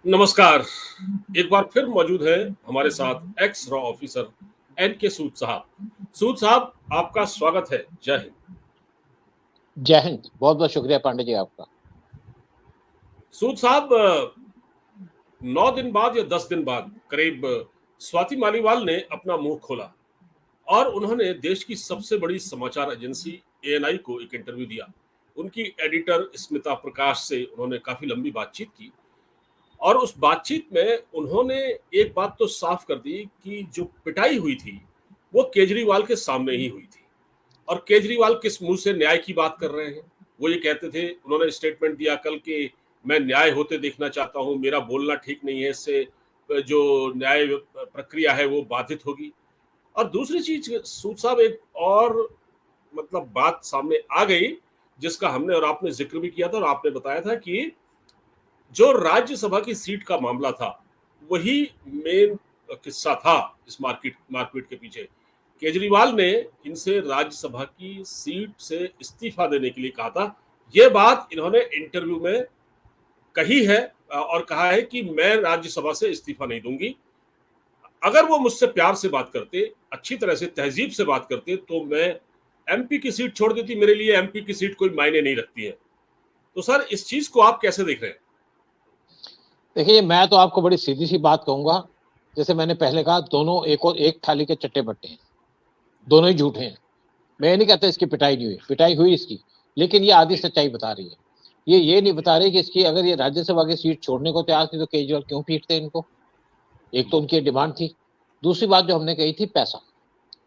नमस्कार। एक बार फिर मौजूद है हमारे साथ एक्स रॉ ऑफिसर एन के सूद साहब। सूद साहब, आपका स्वागत है। जय हिंद। जय हिंद। बहुत बहुत शुक्रिया पांडे जी आपका। सूद साहब, 9 दिन बाद या 10 दिन बाद करीब स्वाति मालीवाल ने अपना मुंह खोला और उन्होंने देश की सबसे बड़ी समाचार एजेंसी एएनआई को एक इंटरव्यू दिया। उनकी एडिटर स्मिता प्रकाश से उन्होंने काफी लंबी बातचीत की और उस बातचीत में उन्होंने एक बात तो साफ कर दी कि जो पिटाई हुई थी वो केजरीवाल के सामने ही हुई थी। और केजरीवाल किस मुंह से न्याय की बात कर रहे हैं? वो ये कहते थे, उन्होंने स्टेटमेंट दिया कल कि मैं न्याय होते देखना चाहता हूं, मेरा बोलना ठीक नहीं है, इससे जो न्याय प्रक्रिया है वो बाधित होगी। और दूसरी चीज सूद साहब, एक और मतलब बात सामने आ गई जिसका हमने और आपने जिक्र भी किया था और आपने बताया था कि जो राज्यसभा की सीट का मामला था वही मेन किस्सा था इस मारपीट के पीछे। केजरीवाल ने इनसे राज्यसभा की सीट से इस्तीफा देने के लिए कहा था। यह बात इन्होंने इंटरव्यू में कही है और कहा है कि मैं राज्यसभा से इस्तीफा नहीं दूंगी। अगर वो मुझसे प्यार से बात करते, अच्छी तरह से तहजीब से बात करते, तो मैं एमपी की सीट छोड़ देती। मेरे लिए एमपी की सीट कोई मायने नहीं रखती है। तो सर, इस चीज को आप कैसे देख रहे हैं? देखिए, मैं तो आपको बड़ी सीधी सी बात कहूंगा। जैसे मैंने पहले कहा, दोनों एक और एक थाली के चट्टे बट्टे हैं, दोनों ही झूठे हैं। मैं ये नहीं कहता इसकी पिटाई नहीं हुई, पिटाई हुई इसकी, लेकिन ये आधी सच्चाई बता रही है। ये नहीं बता रही कि इसकी अगर ये राज्यसभा की सीट छोड़ने को तैयार थी तो केजरीवाल क्यों पीटते इनको। एक तो उनकी डिमांड थी। दूसरी बात जो हमने कही थी, पैसा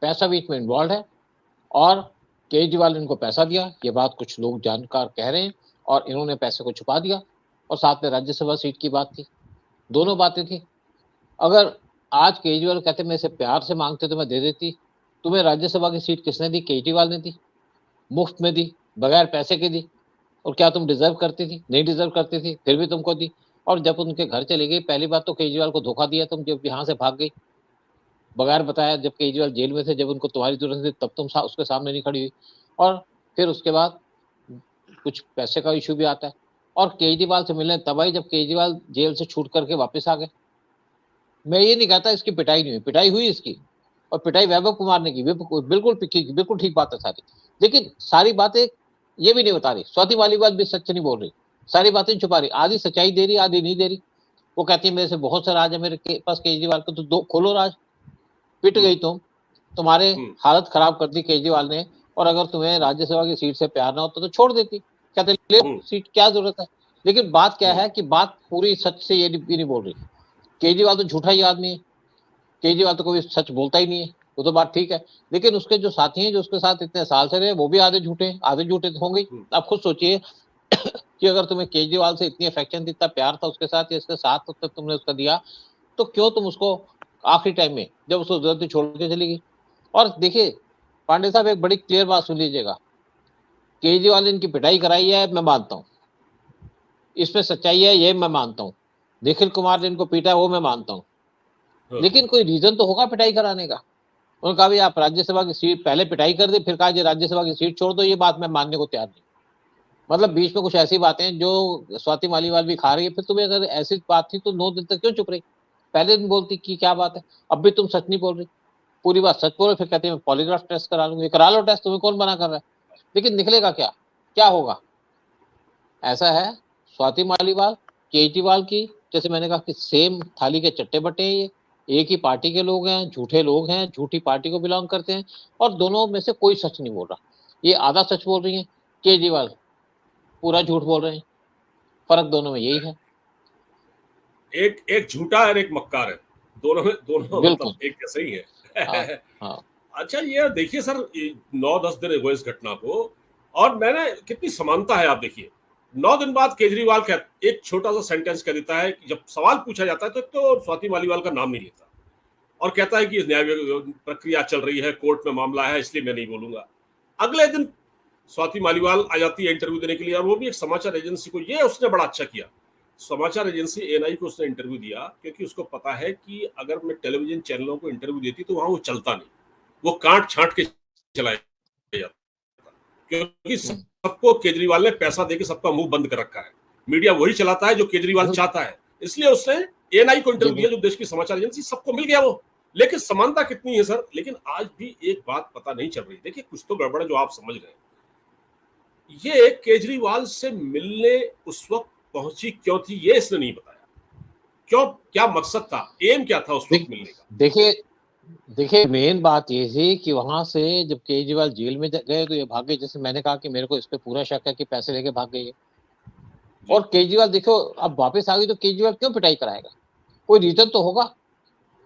पैसा बीच में इन्वॉल्व है और केजरीवाल ने इनको पैसा दिया, ये बात कुछ लोग जानकार कह रहे हैं, और इन्होंने पैसे को छुपा दिया। और साथ में राज्यसभा सीट की बात थी, दोनों बातें थी। अगर आज केजरीवाल कहते मैं इसे प्यार से मांगते तो मैं दे देती। तुम्हें राज्यसभा की सीट किसने दी? केजरीवाल ने दी, मुफ्त में दी, बगैर पैसे के दी। और क्या तुम डिजर्व करती थी? नहीं डिजर्व करती थी, फिर भी तुमको दी। और जब उनके घर चली गई, पहली बात तो केजरीवाल को धोखा दिया तुम, जब यहाँ से भाग गई बगैर बताया। जब केजरीवाल जेल में थे, जब उनको तुम्हारी जरूरत थी, तब तुम उसके सामने नहीं खड़ी हुई। और फिर उसके बाद कुछ पैसे का इशू भी आता है। और केजरीवाल से मिलने तब आई जब केजरीवाल जेल से छूट करके वापस आ गए। मैं ये नहीं कहता इसकी पिटाई नहीं हुई, पिटाई हुई इसकी। और पिटाई वैभव कुमार ने की, बिल्कुल ठीक बात है सारी। लेकिन सारी बातें ये भी नहीं बता रही, स्वाति मालीवाल भी सच नहीं बोल रही, सारी बातें छुपा रही। आधी सच्चाई दे रही, आधी नहीं दे रही। वो कहती है मेरे से बहुत से राज है मेरे पास केजरीवाल को, तो दो खोलो राज। पिट गई तुम, तुम्हारे हालत खराब कर दी केजरीवाल ने। और अगर तुम्हें राज्यसभा की सीट से प्यार ना होता तो छोड़ देती, कहते ले सीट, क्या जरूरत है। लेकिन बात क्या है कि बात पूरी सच से ये नहीं बोल रही। केजरीवाल तो झूठा ही आदमी है, केजरीवाल तो कोई सच बोलता ही नहीं है, वो तो बात ठीक है। लेकिन उसके जो साथी हैं, जो उसके साथ इतने साल से रहे, वो भी आधे झूठे हैं, आधे झूठे होंगे। आप खुद सोचिए कि अगर तुम्हें केजरीवाल से इतनी अफेक्शन थी, इतना प्यार था उसके साथ, या इसके साथ तक तुमने उसका दिया, तो क्यों तुम उसको आखिरी टाइम में जब उसको जरूरत थी छोड़ के चली गई। और देखिए पांडे साहब, एक बड़ी क्लियर बात सुन लीजिएगा। केजरीवाल ने इनकी पिटाई कराई है, मैं मानता हूं, इसमें सच्चाई है, ये मैं मानता हूं। निखिल कुमार ने इनको पीटा है, वो मैं मानता हूं। लेकिन कोई रीजन तो होगा पिटाई कराने का। उन्होंने कहा भी आप राज्यसभा की सीट पहले पिटाई कर दी, फिर कहा राज्यसभा की सीट छोड़ दो, ये बात मैं मानने को तैयार नहीं। मतलब बीच में कुछ ऐसी बातें जो स्वाति मालीवाल भी खा रही है। फिर तुम्हें अगर ऐसी बात थी तो 9 दिन तक क्यों चुप रही? पहले दिन बोलती कि क्या बात है, अब भी तुम सच नहीं बोल रही, पूरी बात सच बोलो। फिर कहते हैं पॉलीग्राफ टेस्ट करा लूंगी, करा लो टेस्ट, तुम्हें कौन मना कर रहा है। लेकिन निकलेगा क्या? क्या होगा? ऐसा है, स्वाति मालीवाल केजरीवाल की, जैसे मैंने कहा कि सेम थाली के चट्टे बट्टे हैं। ये एक ही पार्टी के लोग हैं, झूठे लोग हैं, झूठी पार्टी को बिलोंग करते हैं। और दोनों में से कोई सच नहीं बोल रहा। ये आधा सच बोल रही है, केजरीवाल पूरा झूठ बोल रहे हैं। फर्क दोनों में यही है। एक एक झूठा और एक मक्कार है। दोनों मतलब एक जैसे ही है। हाँ। अच्छा, ये देखिए सर, 9-10 दिन हुए इस घटना को और मैंने कितनी समानता है। आप देखिए, 9 दिन बाद केजरीवाल एक छोटा सा सेंटेंस कह देता है कि जब सवाल पूछा जाता है तो स्वाति मालीवाल का नाम नहीं लेता और कहता है कि न्याय प्रक्रिया चल रही है, कोर्ट में मामला है, इसलिए मैं नहीं बोलूंगा। अगले दिन स्वाति मालीवाल आ जाती है इंटरव्यू देने के लिए, और वो भी एक समाचार एजेंसी को। ये उसने बड़ा अच्छा किया, समाचार एजेंसी एएनआई को उसने इंटरव्यू दिया, क्योंकि उसको पता है कि अगर मैं टेलीविजन चैनलों को इंटरव्यू देती तो वहां वो चलता नहीं, वो काट छांट के चलाया जाता, क्योंकि सबको केजरीवाल ने पैसा देके सबका मुंह बंद कर रखा है। मीडिया वही चलाता है जो केजरीवाल चाहता है। इसलिए उसने एएनआई को जी इंटरव्यू दिया, बिल्कुल। जो देश की समाचार एजेंसी, सबको मिल गया वो। लेकिन समानता कितनी है सर? लेकिन आज भी एक बात पता नहीं चल रही। देखिए कुछ तो गड़बड़ है जो आप समझ रहे हैं। ये केजरीवाल से मिलने उस वक्त पहुंची क्यों थी, ये इसने नहीं बताया। क्यों, क्या मकसद था, एम क्या था उस वक्त देख मिलने का? देखिए देखिए मेन बात ये थी कि वहां से जब केजरीवाल जेल में गए तो ये भागे, जैसे मैंने कहा कि मेरे को इस पे पूरा शक है कि पैसे लेके भाग गए। जी। और केजरीवाल देखो अब वापस आ गई तो केजरीवाल क्यों पिटाई कराएगा? कोई रीजन तो होगा,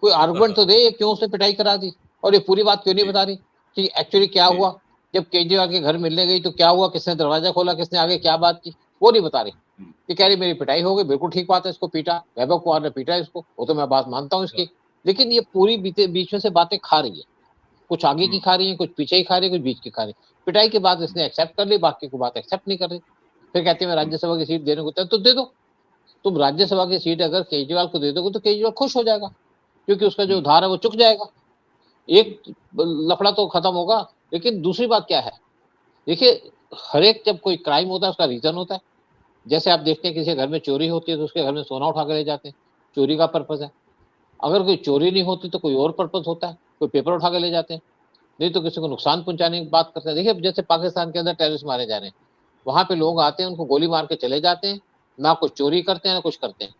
कोई आर्गुमेंट तो दे ये क्यों उसने पिटाई करा दी। और ये पूरी बात क्यों नहीं जी बता रही कि एक्चुअली क्या जी हुआ, जब केजरीवाल के घर मिलने गई तो क्या हुआ, किसने दरवाजा खोला, किसने आगे क्या बात की, वो नहीं बता रही। हम्म, ये कह रही मेरी पिटाई हो गई, बिल्कुल ठीक बात है, इसको पीटा, वैभव कुमार ने पीटा इसको, वो तो मैं बात मानता हूँ हाँ, इसकी। लेकिन ये पूरी बीच में से बातें खा रही है, कुछ आगे की हम्म, खा रही है, कुछ पीछे ही खा रही है, कुछ बीच की खा रही है। पिटाई के बाद इसने एक्सेप्ट कर ली, बाकी को बात एक्सेप्ट नहीं कर रही। फिर कहती है मैं हम्म, राज्यसभा की सीट देने को तैयार, तो दे दो। तुम राज्यसभा की सीट अगर केजरीवाल को दे दोगे तो केजरीवाल खुश हो जाएगा, क्योंकि उसका जो हम्म, उधार है वो चुक जाएगा, हम्म, एक लफड़ा तो खत्म होगा। लेकिन दूसरी बात क्या है, देखिए हर एक जब कोई क्राइम होता है उसका रीजन होता है। जैसे आप देखते हैं किसी घर में चोरी होती है तो उसके घर में सोना उठा के ले जाते हैं, चोरी का पर्पज है। अगर कोई चोरी नहीं होती तो कोई और पर्पज होता है, कोई पेपर उठा के ले जाते हैं, नहीं तो किसी को नुकसान पहुंचाने की बात करते हैं। देखिए जैसे पाकिस्तान के अंदर टेररिस्ट मारे जा रहे हैं, वहां पे लोग आते हैं उनको गोली मार के चले जाते हैं, ना कुछ चोरी करते हैं ना कुछ करते हैं।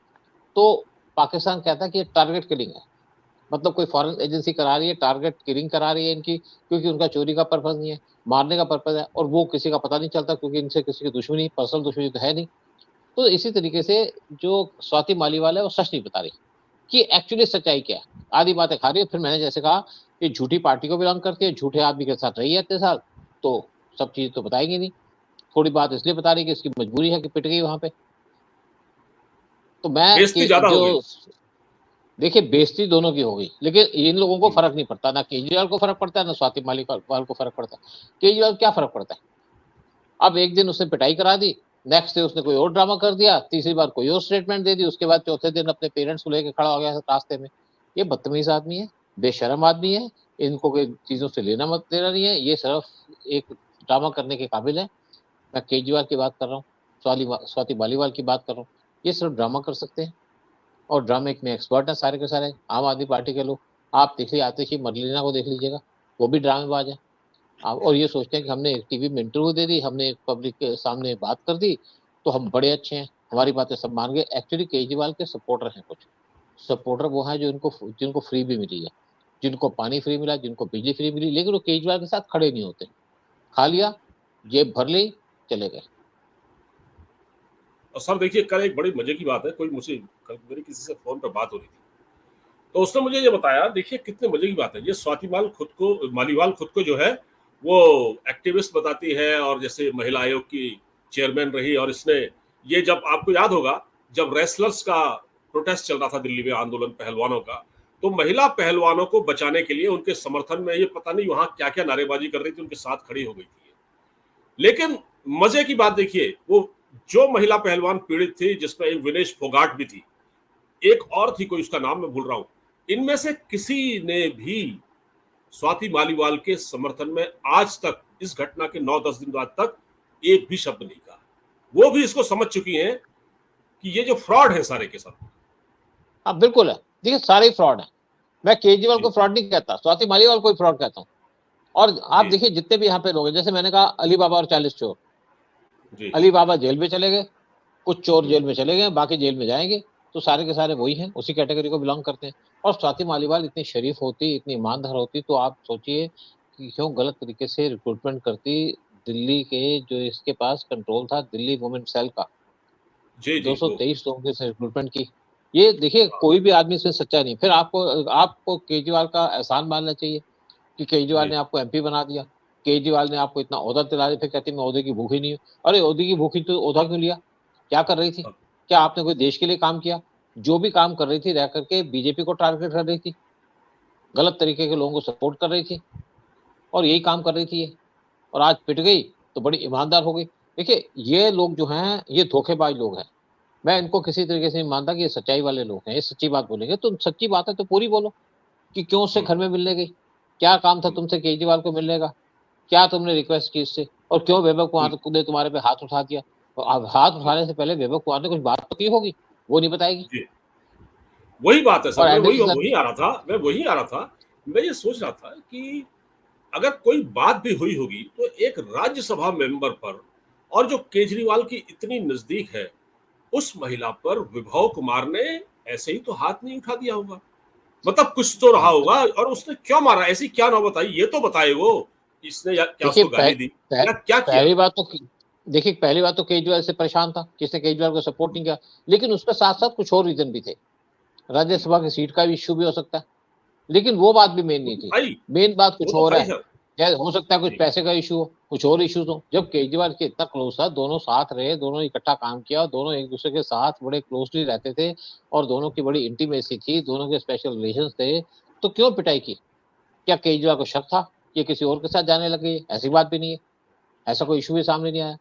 तो पाकिस्तान कहता है कि ये टारगेट किलिंग है, मतलब कोई फॉरेन एजेंसी करा रही है, टारगेट किलिंग करा रही है इनकी, क्योंकि उनका चोरी का पर्पज नहीं है, मारने का पर्पज है, और वो किसी का पता नहीं चलता क्योंकि इनसे किसी की दुश्मनी, पर्सनल दुश्मनी तो है नहीं। तो इसी तरीके से जो स्वाति मालीवाल है वो सच नहीं बता रही कि एक्चुअली सच्चाई क्या है, आधी बातें खा रही है। फिर मैंने जैसे कहा कि झूठी पार्टी को बिलोंग करती है, झूठे आदमी के साथ रही है इतने साल, तो सब चीज तो बताएंगे नहीं। थोड़ी बात इसलिए बता रही कि इसकी मजबूरी है कि पिट गई वहां पे। तो मैं बेइज्जती कि ज्यादा हो जो गई। देखिए बेइज्जती दोनों की हो गई, लेकिन इन लोगों को हम्म, फर्क नहीं पड़ता, ना केजरीवाल को फर्क पड़ता है ना स्वाति मालीवाल को फर्क पड़ता है। केजरीवाल क्या फर्क पड़ता है? अब एक दिन उसने पिटाई करा दी, नेक्स्ट डे उसने कोई और ड्रामा कर दिया, तीसरी बार कोई और स्टेटमेंट दे दी, उसके बाद चौथे दिन अपने पेरेंट्स को लेकर खड़ा हो गया रास्ते में। ये बदतमीज आदमी है, बेशरम आदमी है, इनको कोई चीजों से लेना मत देना नहीं है, ये सिर्फ एक ड्रामा करने के काबिल है। मैं केजरीवाल की बात कर रहा हूँ, स्वाति मालीवाल की बात कर रहा हूँ, ये सिर्फ ड्रामा कर सकते हैं, और ड्रामे में एक्सपर्ट है सारे के सारे आम आदमी पार्टी के लोग। आप देखिए आतिशी मरलीना को देख लीजिएगा, वो भी ड्रामेबाज है। और ये सोचते हैं कि हमने एक टीवी में इंटरव्यू दे दी, हमने एक पब्लिक के सामने बात कर दी, तो हम बड़े अच्छे हैं, हमारी बातें सब मान गए। एक्चुअली केजरीवाल के सपोर्टर हैं कुछ सपोर्टर, वो हैं जो जिनको फ्री भी मिली है, जिनको पानी फ्री मिला, जिनको बिजली फ्री मिली, लेकिन वो केजरीवाल के साथ खड़े नहीं होते। खा लिया, जेब भर ली, चले गए। और सर देखिए कल एक बड़ी मजे की बात है, कोई मुझसे कल मेरी किसी से फोन पर बात हो रही थी, तो उसने मुझे ये बताया, देखिए कितने मजे की बात है, ये स्वाति मालीवाल खुद को जो है वो एक्टिविस्ट बताती है, और जैसे महिला आयोग की चेयरमैन रही, और इसने ये, जब आपको याद होगा जब रेसलर्स का प्रोटेस्ट चल रहा था दिल्ली में, आंदोलन पहलवानों का, तो महिला पहलवानों को बचाने के लिए उनके समर्थन में ये पता नहीं वहां क्या क्या नारेबाजी कर रही थी, उनके साथ खड़ी हो गई थी। लेकिन मजे की बात देखिए, वो जो महिला पहलवान पीड़ित थी, जिसमें एक विनेश फोगाट भी थी, एक और थी, कोई उसका नाम मैं भूल रहा हूं, इनमें से किसी ने भी स्वाति मालीवाल के समर्थन में आज तक, इस घटना के 9-10 दिन बाद तक, एक भी शब्द नहीं कहा। वो भी इसको समझ चुकी हैं कि ये जो फ्रॉड है सारे के सब। हाँ बिल्कुल है, देखिए सारे फ्रॉड है। मैं केजरीवाल को जी फ्रॉड नहीं कहता, स्वाति मालीवाल को फ्रॉड कहता हूँ। और आप जी देखिए जितने भी यहाँ पे लोग हैं, जैसे मैंने कहा अली बाबा और 40 चोर, जी। अली बाबा जेल में चले गए, कुछ चोर हम्म, जेल में चले गए, बाकी जेल में जाएंगे, तो सारे के सारे वही हैं, उसी कैटेगरी को बिलोंग करते हैं। और स्वाति मालीवाल इतनी शरीफ होती, इतनी ईमानदार होती, तो आप सोचिए कि क्यों गलत तरीके से रिक्रूटमेंट करती। दिल्ली के जो इसके पास कंट्रोल था, दिल्ली वुमेन सेल का, जी जी वो। 223 लोगों से रिक्रूटमेंट की। ये देखिए हाँ, कोई भी आदमी इसमें सच्चा नहीं। फिर आपको आपको केजरीवाल का एहसान मानना चाहिए कि केजरीवाल जी ने आपको एमपी बना दिया, केजरीवाल ने आपको इतना ओहदा दिला दिया, फिर कहती मैं ओहदे की भूखी नहीं हूँ। अरे ओहदे की भूखी तो ओहदा क्यों लिया? क्या कर रही थी? हाँ, क्या आपने कोई देश के लिए काम किया? जो भी काम कर रही थी रह करके बीजेपी को टारगेट कर रही थी, गलत तरीके के लोगों को सपोर्ट कर रही थी, और यही काम कर रही थी ये। और आज पिट गई तो बड़ी ईमानदार हो गई। देखिए ये लोग जो हैं ये धोखेबाज लोग हैं, मैं इनको किसी तरीके से नहीं मानता कि ये सच्चाई वाले लोग हैं। ये सच्ची बात बोलेंगे तो सच्ची बात है तो पूरी बोलो कि क्यों उससे हम्म, घर में मिलने गई, क्या काम था हम्म, तुमसे केजरीवाल को मिलने का, क्या तुमने रिक्वेस्ट की इससे, और क्यों वैभव हम्म, कुमार ने तुम्हारे पे हाथ उठा दिया। और अब हाथ जी उठाने से पहले वैभव कुमार ने कुछ बात तो की होगी, वो नहीं बताएगी। जी, वही बात है सर, और मैं एमबीसी वही आ रहा था, मैं ये सोच रहा था कि अगर कोई बात भी हुई होगी तो एक राज्यसभा मेंबर पर, और जो केजरीवाल की इतनी नजदीक है, उस महिला पर विभव कुमार ने ऐसे ही तो हाथ नहीं उठा दिया होगा। मतलब कुछ तो रहा होगा, और उसने क्यों मारा, ऐसी क्या नौबत आई, ये तो बताए वो, इसने या क्या देखिए उसको गाली दी या क्या किया। पहली बात तो देखिए, पहली बात तो केजरीवाल से परेशान था, किसने केजरीवाल को सपोर्ट नहीं किया। लेकिन उसके साथ साथ कुछ और रीजन भी थे। राज्यसभा की सीट का भी इश्यू भी हो सकता है, लेकिन वो बात भी मेन वो नहीं तो थी। भाई, मेन बात वो कुछ तो और भाई है। सर। क्या हो सकता है, कुछ जी, पैसे का इशू हो, कुछ और इश्यूज हो। जब केजरीवाल के इतना क्लोज था, दोनों साथ रहे, दोनों इकट्ठा काम किया, दोनों एक दूसरे के साथ बड़े क्लोजली रहते थे, और दोनों की बड़ी इंटीमेसी थी, दोनों के स्पेशल रिलेशन थे, तो क्यों पिटाई की? क्या केजरीवाल को शक था कि किसी और के साथ जाने लग गई? ऐसी बात भी नहीं है, ऐसा कोई इशू भी सामने नहीं आया।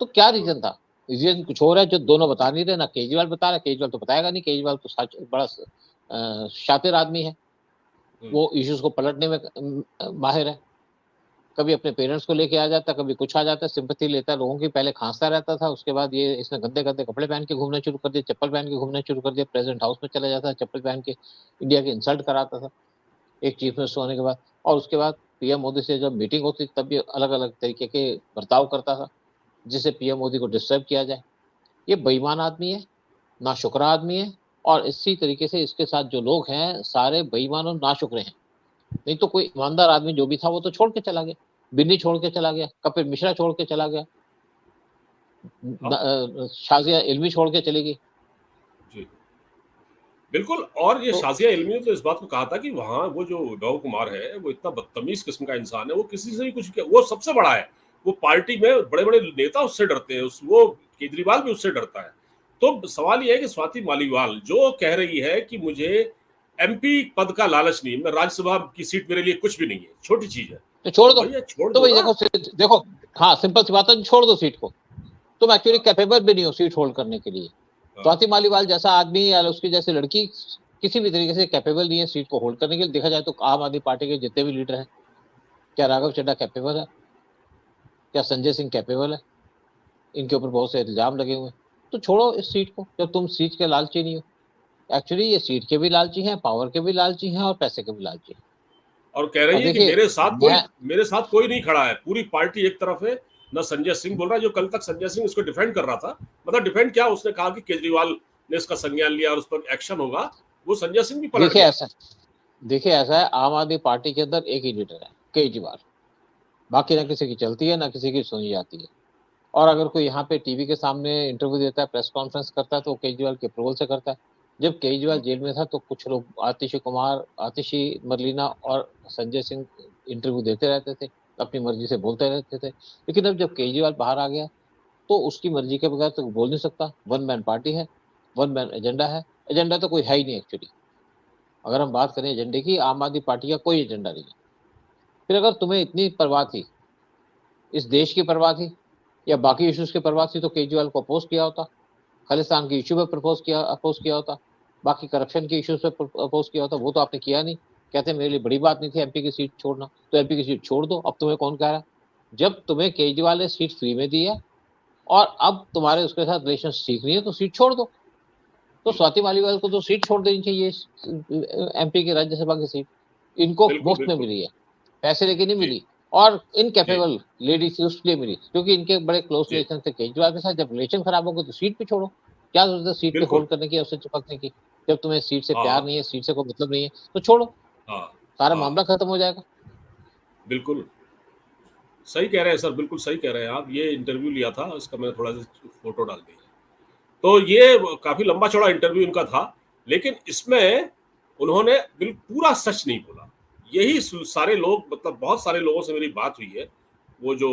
तो क्या रीजन था? रीजन कुछ और है जो दोनों बता नहीं रहे। ना केजरीवाल बता रहा, केजरीवाल तो बताएगा नहीं, केजरीवाल तो सच बड़ा शातिर आदमी है, वो इश्यूज को पलटने में माहिर है। कभी अपने पेरेंट्स को लेके आ जाता, कभी कुछ आ जाता, सिंपैथी लेता है लोगों की। पहले खांसता रहता था, उसके बाद ये इसने गंदे गंदे कपड़े पहन के घूमना शुरू कर दिया, चप्पल पहन के घूमना शुरू कर दिया, प्रेसिडेंट हाउस में चला जाता चप्पल पहन के, इंडिया की इंसल्ट कराता था एक चीफ मिनिस्टर होने के बाद। और उसके बाद पीएम मोदी से जब मीटिंग होती तब भी अलग अलग तरीके के बर्ताव करता था, जिससे पीएम मोदी को डिस्टर्ब किया जाए। ये बेईमान आदमी है, नाशुक्र आदमी है, और इसी तरीके से इसके साथ जो लोग हैं सारे बेईमान और नाशुक्र हैं। नहीं तो कोई ईमानदार आदमी जो भी था वो तो छोड़ के चला गया, बिन्नी छोड़ के चला गया, कपिल मिश्रा छोड़ के चला गया, हाँ, शाजिया इल्मी छोड़ के चली गई। जी, बिल्कुल। और ये तो शाज़िया इल्मी ने तो इस बात को कहा था कि वहाँ वो जो विभव कुमार है, वो इतना बदतमीज़ किस्म का इंसान है, वो किसी से भी कुछ वो सबसे बड़ा है। वो पार्टी में बड़े-बड़े नेता उससे डरते हैं, उस वो केजरीवाल भी उससे डरता है। तो सवाल ये है कि स्वाति मालीवाल जो कह रही है कि मुझे एमपी पद का लालच नहीं है, मैं राज्यसभा की सीट मेरे लिए कुछ भी नहीं है, छोटी चीज़ है। छोड़ तो दो। भैया छोड़ तो दो भाई ना। देखो देखो, हाँ सिंपल सी बात है, छोड़ दो सीट को। तुम एक्चुअली हाँ, कैपेबल भी नहीं हो सीट होल्ड करने के लिए। हाँ, स्वाति मालीवाल जैसा आदमी या उसकी जैसी लड़की किसी भी तरीके से कैपेबल नहीं है सीट को होल्ड करने के लिए। देखा जाए तो आम आदमी पार्टी के जितने भी लीडर हैं, क्या राघव चड्ढा कैपेबल है? क्या संजय सिंह कैपेबल है? इनके ऊपर बहुत से इल्जाम लगे हुए हैं। तो छोड़ो इस सीट को, जब तुम सीट के लालची नहीं हो। एक्चुअली ये सीट के भी लालची हैं, पावर के भी लालची हैं, और पैसे के भी लालची हैं। और कह और रही है कि देखिए, मैं मेरे साथ कोई नहीं खड़ा है, पूरी पार्टी एक तरफ है। ना संजय सिंह बोल रहा है, जो कल तक संजय सिंह उसको डिफेंड कर रहा था, मतलब डिफेंड क्या, उसने कहा कि केजरीवाल ने इसका संज्ञान लिया और उस पर एक्शन होगा, वो संजय सिंह भी पलट देखिए गया। ऐसा देखिए ऐसा है, आम आदमी पार्टी के अंदर एक ही लीडर है, केजरीवाल। बाकी ना किसी की चलती है, ना किसी की सुनी जाती है। और अगर कोई यहाँ पे टीवी के सामने इंटरव्यू देता है, प्रेस कॉन्फ्रेंस करता है, तो केजरीवाल के अप्रूवल से करता है। जब केजरीवाल जेल में था तो कुछ लोग, आतिशी कुमार, आतिशी मरलीना और संजय सिंह इंटरव्यू देते रहते थे, अपनी मर्जी से बोलते रहते थे। लेकिन अब जब केजरीवाल बाहर आ गया तो उसकी मर्जी के बगैर तो बोल नहीं सकता। वन मैन पार्टी है, वन मैन एजेंडा है। एजेंडा तो कोई है ही नहीं एक्चुअली। अगर हम बात करें एजेंडे की, आम आदमी पार्टी का कोई एजेंडा नहीं है। फिर अगर तुम्हें इतनी परवाह थी, इस देश की परवाह थी, या बाकी इश्यूज की परवाह थी, तो केजरीवाल को अपोज किया होता, खालिस्तान की इशू पे अपोज किया होता, बाकी करप्शन के इश्यूज पे अपोज किया होता। वो तो आपने किया नहीं। कहते मेरे लिए बड़ी बात नहीं थी एमपी की सीट छोड़ना, तो एमपी की सीट छोड़ दो। अब तुम्हें कौन कह रहा है? जब तुम्हें केजरीवाल ने सीट फ्री में दी है, और अब तुम्हारे उसके साथ रिलेशन ठीक नहीं है, तो सीट छोड़ दो। तो स्वाति मालीवाल को तो सीट छोड़ देनी चाहिए, एमपी की राज्यसभा की सीट। इनको बिल्कुल, मुफ्त में बिल्कुल। मिली है, पैसे लेके नहीं जी, मिली। और जी, इनकेपेबल लेडी थी उसके लिए मिली, क्योंकि इनके बड़े क्लोज जी। रिलेशन थे केजरीवाल के साथ। जब रिलेशन खराब हो गए तो सीट पे छोड़ो। क्या जरूरत है सीट पे बिल्कुल। होल्ड करने की, उससे चिपकने की? जब तुम्हें सीट से प्यार हाँ, नहीं है, सीट से कोई मतलब नहीं है, तो छोड़ो, हाँ, सारा हाँ, मामला खत्म हो जाएगा। बिल्कुल। सही कह रहे हैं सर, बिल्कुल सही कह रहे हैं आप। ये इंटरव्यू लिया था, इसका मैंने थोड़ा-सा फ़ोटो डाल दिया। तो ये काफ़ी लंबा चौड़ा इंटरव्यू इनका था, लेकिन इसमें उन्होंने पूरा सच नहीं बोला। यही सारे लोग, मतलब बहुत सारे लोगों से मेरी बात हुई है, वो जो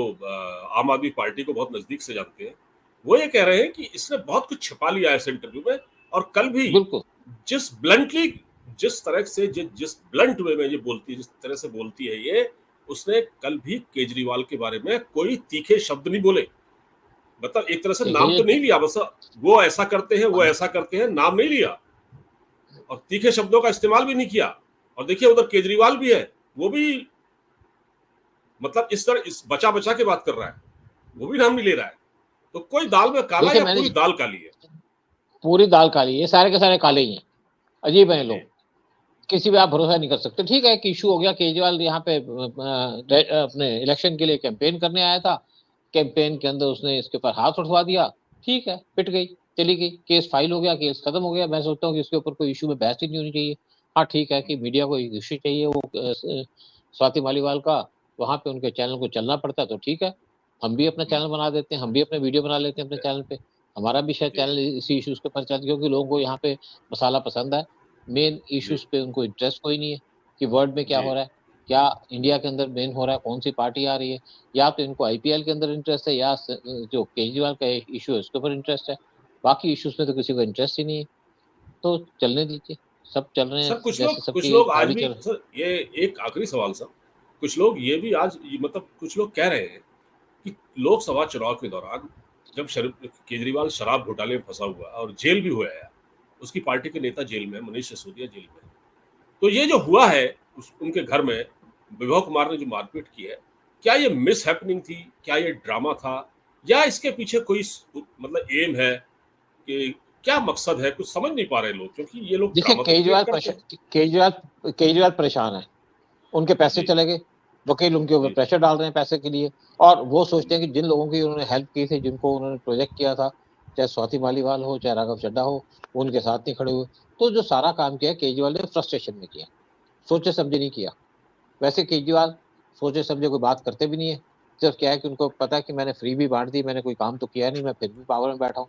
आम आदमी पार्टी को बहुत नज़दीक से जानते हैं, वो ये कह रहे हैं कि इसने बहुत कुछ छिपा लिया है इस इंटरव्यू में। और कल भी बिल्कुल। जिस ब्लंटली जिस तरह से जिस ब्लंट वे में ये बोलती है, जिस तरह से बोलती है ये, उसने कल भी केजरीवाल के बारे में कोई तीखे शब्द नहीं बोले। मतलब एक तरह से नाम देखिए तो नहीं लिया, बस वो ऐसा करते हैं, वो ये ऐसा करते हैं, नाम नहीं लिया, और तीखे शब्दों का इस्तेमाल भी नहीं किया। और देखिए उधर केजरीवाल भी है, वो भी मतलब इस तरह इस बचा बचा के बात कर रहा है, वो भी नाम नहीं ले रहा है। तो कोई दाल में काला देखिए या मैंने पूरी दाल काली है। पूरी दाल काली, ये सारे के सारे काले ही हैं, अजीब हैं लोग, जी, किसी पे आप भरोसा नहीं कर सकते। ठीक है कि इशू हो गया, केजरीवाल यहाँ पे अपने इलेक्शन के लिए कैंपेन करने आया था, कैंपेन के अंदर उसने इसके ऊपर हाथ उठवा दिया, ठीक है, पिट गई, चली गई, केस फाइल हो गया, केस खत्म हो गया। मैं सोचता हूँ कि इसके ऊपर कोई इशू में बहस ही नहीं होनी चाहिए। हाँ ठीक है कि मीडिया को इशू चाहिए, वो स्वाति मालीवाल का, वहां पे उनके चैनल को चलना पड़ता है, तो ठीक है, हम भी अपना चैनल बना देते हैं, हम भी अपने वीडियो बना लेते हैं अपने चैनल पे, हमारा भी शायद जी, चैनल इसी इश्यूज के ऊपर चलता है, क्योंकि लोगों को यहाँ पे मसाला पसंद है, मेन जी, इश्यूज पे उनको इंटरेस्ट कोई नहीं है कि वर्ल्ड में क्या जी, हो रहा है, क्या इंडिया के अंदर मेन हो रहा है, कौन सी पार्टी आ रही है, या तो इनको आईपीएल के अंदर इंटरेस्ट है, या जो केजरीवाल का इशू है उसके ऊपर इंटरेस्ट है। बाकी इश्यूज में तो किसी को इंटरेस्ट ही नहीं है, तो चलने दीजिए, सब चल रहे हैं सर जैसे कुछ सबकी लोग आज गाड़ी भी, चल। सर ये एक आखिरी सवाल सर, कुछ लोग ये भी आज मतलब कुछ लोग कह रहे हैं कि लोकसभा चुनाव के दौरान जब केजरीवाल शराब घोटाले में फंसा हुआ और जेल भी हुआ है, उसकी पार्टी के नेता जेल में, मनीष सिसोदिया जेल में है। तो ये जो हुआ है उनके घर में, विभव कुमार ने जो मारपीट की है, क्या ये मिस हैपनिंग थी, क्या ये ड्रामा था, या इसके पीछे कोई मतलब एम है कि क्या मकसद है, कुछ समझ नहीं पा रहे लोग, क्योंकि ये लोग देखिए ड्रामा तो क्रिएट करते हैं। केजरीवाल परेशान है, उनके पैसे जी, चले गए, वकील उनके ऊपर जी, प्रेशर डाल रहे हैं पैसे के लिए, और वो सोचते हैं कि जिन लोगों की उन्होंने हेल्प की थी, जिनको उन्होंने प्रोजेक्ट किया था, चाहे स्वाति मालीवाल हो, चाहे राघव चड्ढा हो, वो उनके साथ नहीं खड़े हुए। तो जो सारा काम किया केजरीवाल ने फ्रस्ट्रेशन में किया, सोचे समझे नहीं किया। वैसे केजरीवाल सोचे समझे कोई बात करते भी नहीं है, सिर्फ क्या है कि उनको पता है कि मैंने फ्री भी बांट दी, मैंने कोई काम तो किया नहीं, मैं फिर भी पावर में बैठा हूँ,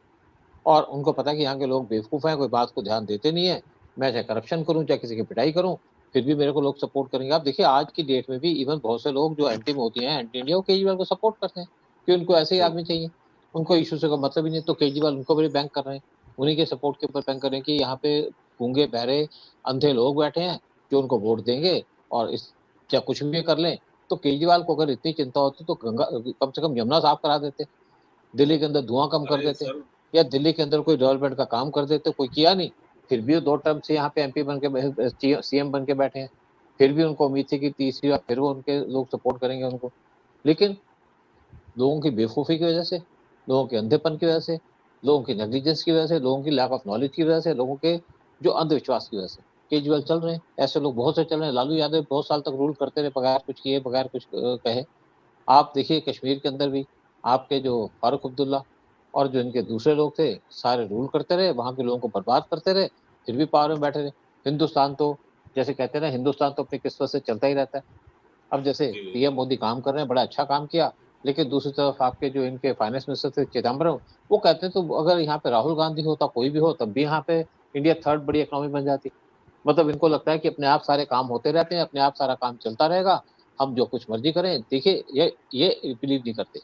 और उनको पता है कि यहाँ के लोग बेवकूफ हैं, कोई बात को ध्यान देते नहीं है, मैं चाहे करप्शन करूं, चाहे किसी की पिटाई करूं, फिर भी मेरे को लोग सपोर्ट करेंगे। आप देखिए आज की डेट में भी इवन बहुत से लोग जो एंटी मोदी हैं, एंटी इंडिया, वो केजरीवाल को सपोर्ट करते हैं कि उनको ऐसे ही हम्म, आदमी चाहिए, उनको इशू से कोई मतलब ही नहीं। तो केजरीवाल उनको बड़ी बैंक कर रहे हैं, उन्हीं के सपोर्ट के ऊपर बैंक कर रहे हैं कि यहाँ पे गूंगे बहरे अंधे लोग बैठे हैं जो उनको वोट देंगे, और इस चाहे कुछ भी कर लें। तो केजरीवाल को अगर इतनी चिंता होती तो गंगा कम से कम यमुना साफ करा देते, दिल्ली के अंदर धुआं कम कर अरे देते, सर, या दिल्ली के अंदर कोई डेवलपमेंट का काम कर देते, कोई किया नहीं। फिर भी वो 2 टर्म से यहाँ पे एमपी बन के सीएम बन के बैठे हैं, फिर भी उनको उम्मीद थी कि तीसरी बार फिर वो उनके लोग सपोर्ट करेंगे उनको। लेकिन लोगों की बेवकूफ़ी की वजह से, लोगों के अंधेपन की वजह से, लोगों की नेग्लिजेंस की वजह से, लोगों की लैक ऑफ नॉलेज की वजह से, लोगों के जो अंधविश्वास की वजह से केजरीवाल चल रहे हैं। ऐसे लोग बहुत से चल रहे हैं। लालू यादव बहुत साल तक रूल करते रहे बगैर कुछ किए, बगैर कुछ कहे। आप देखिए कश्मीर के अंदर भी आपके जो फारूक अब्दुल्ला और जो इनके दूसरे लोग थे, सारे रूल करते रहे, वहाँ के लोगों को बर्बाद करते रहे, फिर भी पावर में बैठे रहे। हिंदुस्तान तो जैसे कहते हैं ना, हिंदुस्तान तो अपनी किस्मत से चलता ही रहता है। अब जैसे जी, पीएम मोदी काम कर रहे हैं, बड़ा अच्छा काम किया, लेकिन दूसरी तरफ आपके जो इनके फाइनेंस मिनिस्टर थे चिदम्बरम, वो कहते हैं तो अगर यहाँ पे राहुल गांधी होता, कोई भी हो, तब भी यहाँ पे इंडिया थर्ड बड़ी इकोनॉमी बन जाती। मतलब इनको लगता है कि अपने आप सारे काम होते रहते हैं, अपने आप सारा काम चलता रहेगा, हम जो कुछ मर्जी करें। देखिए ये बिलीव नहीं करते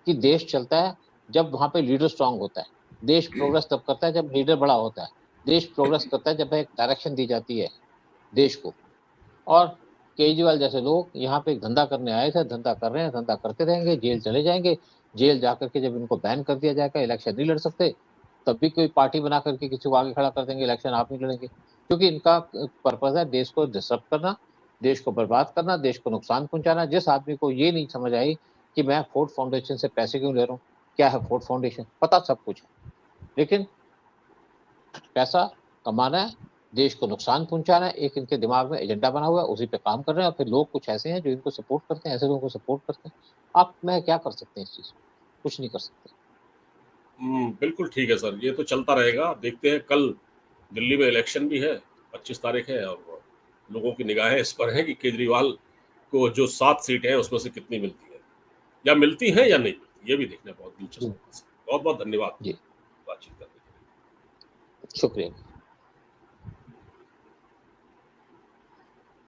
कि देश चलता है जब वहां पे लीडर स्ट्रांग होता है, देश प्रोग्रेस तब करता है जब लीडर बड़ा होता है, देश प्रोग्रेस करता है जब एक डायरेक्शन दी जाती है देश को। और केजरीवाल जैसे लोग यहाँ पे धंधा करने आए थे, धंधा कर रहे हैं, धंधा करते रहेंगे, जेल चले जाएंगे। जेल जाकर के जब इनको बैन कर दिया जाएगा, इलेक्शन नहीं लड़ सकते, तब भी कोई पार्टी बना करके किसी को आगे खड़ा कर देंगे, इलेक्शन आप नहीं लड़ेंगे, क्योंकि इनका पर्पज है देश को डिस्टर्ब करना, देश को बर्बाद करना, देश को नुकसान पहुंचाना। जिस आदमी को ये नहीं समझ आई कि मैं फोर्ड फाउंडेशन से पैसे क्यों ले रहा हूँ, क्या है फोर्ड फाउंडेशन, पता सब कुछ है, लेकिन पैसा कमाना है, देश को नुकसान पहुंचाना है, एक इनके दिमाग में एजेंडा बना हुआ है, उसी पे काम कर रहे हैं। और फिर लोग कुछ ऐसे हैं जो इनको सपोर्ट करते हैं, ऐसे लोगों को सपोर्ट करते हैं। आप मैं क्या कर सकते हैं इस चीज, कुछ नहीं कर सकते। बिल्कुल ठीक है सर, ये तो चलता रहेगा। देखते हैं, कल दिल्ली में इलेक्शन भी है, 25 तारीख है, और लोगों की निगाहें इस पर हैं कि केजरीवाल को जो 7 सीटें हैं उसमें से कितनी मिलती है, या मिलती हैं या नहीं मिलती, ये भी देखना बहुत दिलचस्प जी होगा। बहुत बहुत धन्यवाद जी, बातचीत करने के लिए। शुक्रिया।